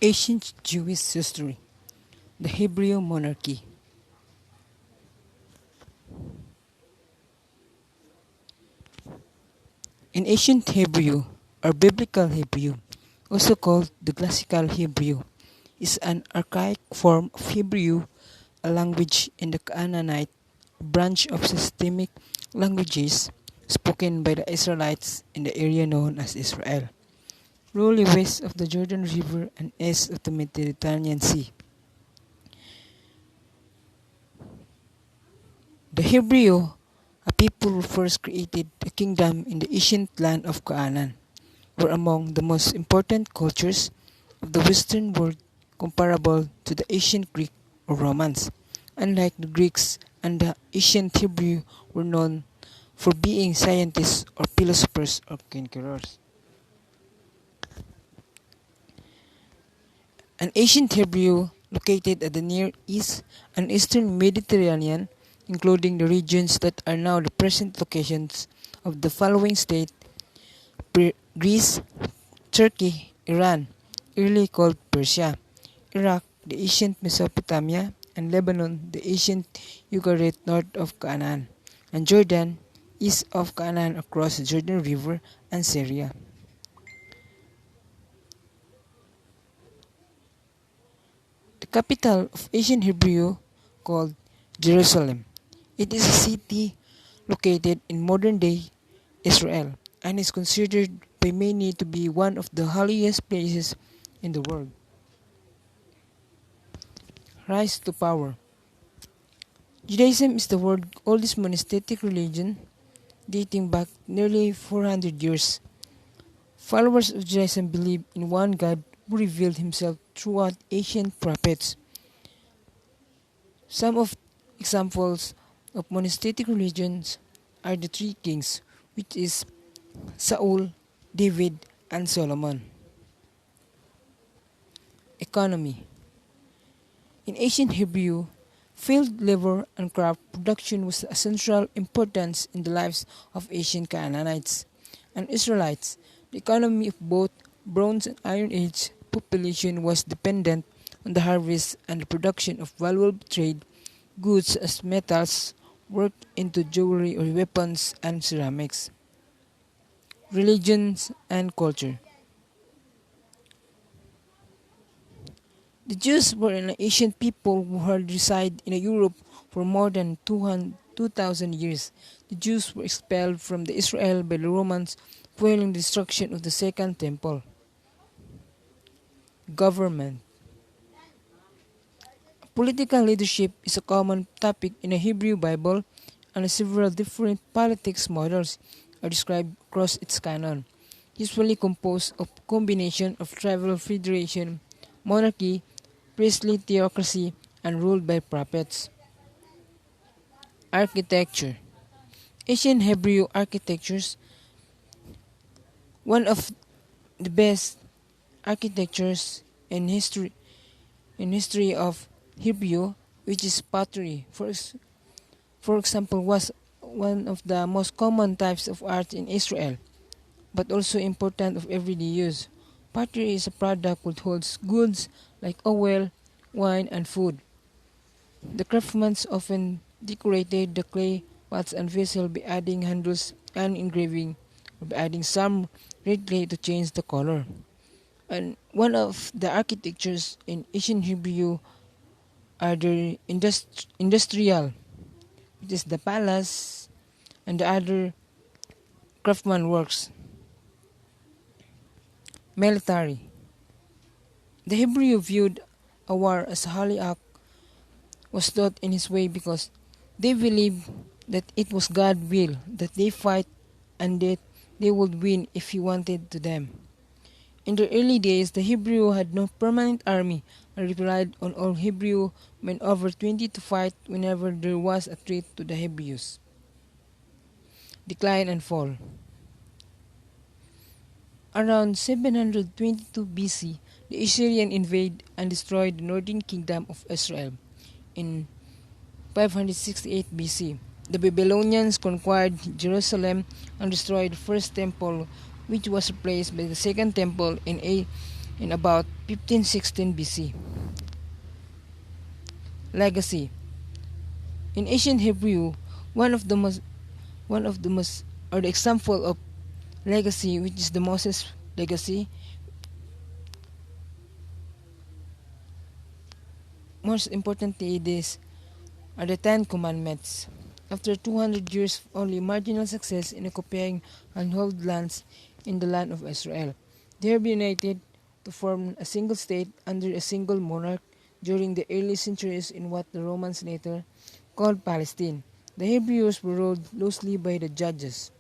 Ancient Jewish history, the Hebrew monarchy. In ancient Hebrew, or biblical Hebrew, also called the classical Hebrew, is an archaic form of Hebrew, a language in the Canaanite branch of systemic languages spoken by the Israelites in the area known as Israel, roughly west of the Jordan River and east of the Mediterranean Sea. The Hebrew, a people who first created a kingdom in the ancient land of Canaan, were among the most important cultures of the Western world comparable to the ancient Greek or Romans. Unlike the Greeks and the ancient Hebrew were known for being scientists or philosophers or conquerors. An ancient Hebrew located at the Near East and Eastern Mediterranean, including the regions that are now the present locations of the following states: Greece, Turkey, Iran, early called Persia, Iraq, the ancient Mesopotamia, and Lebanon, the ancient Ugarit north of Canaan, and Jordan, east of Canaan across the Jordan River, and Syria. The capital of ancient Hebrew called Jerusalem. It is a city located in modern-day Israel and is considered by many to be one of the holiest places in the world. Rise to power. Judaism is the world's oldest monastic religion, dating back nearly 400 years. Followers of Judaism believe in one God who revealed himself throughout ancient prophets. Some of examples of monastic religions are the three kings, which is Saul, David, and Solomon. Economy. In ancient Hebrew, field labor and crop production was of central importance in the lives of ancient Canaanites and Israelites. The economy of both Bronze and Iron Age population was dependent on the harvest and the production of valuable trade goods as metals, work into jewelry or weapons, and ceramics. Religions and culture. The Jews were an ancient people who had resided in Europe for more than 2,000 years. The Jews were expelled from the Israel by the Romans following the destruction of the Second Temple. Government. Political leadership is a common topic in the Hebrew Bible, and several different politics models are described across its canon, usually composed of a combination of tribal federation, monarchy, priestly theocracy, and ruled by prophets. Architecture. Ancient Hebrew architectures, one of the best architectures in history of Hebrew, which is pottery. For example, was one of the most common types of art in Israel, but also important of everyday use. Pottery is a product that holds goods like oil, wine, and food. The craftsmen often decorated the clay pots and vessels by adding handles and engraving, or by adding some red clay to change the color. And one of the architectures in ancient Hebrew are the industrial, which is the palace, and the other craftsman works. Military. The Hebrew viewed a war as a holy act was taught in his way because they believed that it was God's will that they fight and that they would win if he wanted to them. In the early days, the Hebrew had no permanent army and relied on all Hebrew men over 20 to fight whenever there was a threat to the Hebrews. Decline and fall. Around 722 BC, the Assyrians invaded and destroyed the northern kingdom of Israel. In 568 BC, the Babylonians conquered Jerusalem and destroyed the first temple, which was replaced by the second temple in in about 1516 BC. Legacy. In ancient Hebrew, one of the most or the example of legacy, which is the Moses legacy, most importantly this are the Ten Commandments. After 200 years of only marginal success in occupying unheld lands in the land of Israel, they have united to form a single state under a single monarch during the early centuries in what the Romans later called Palestine. The Hebrews were ruled loosely by the judges.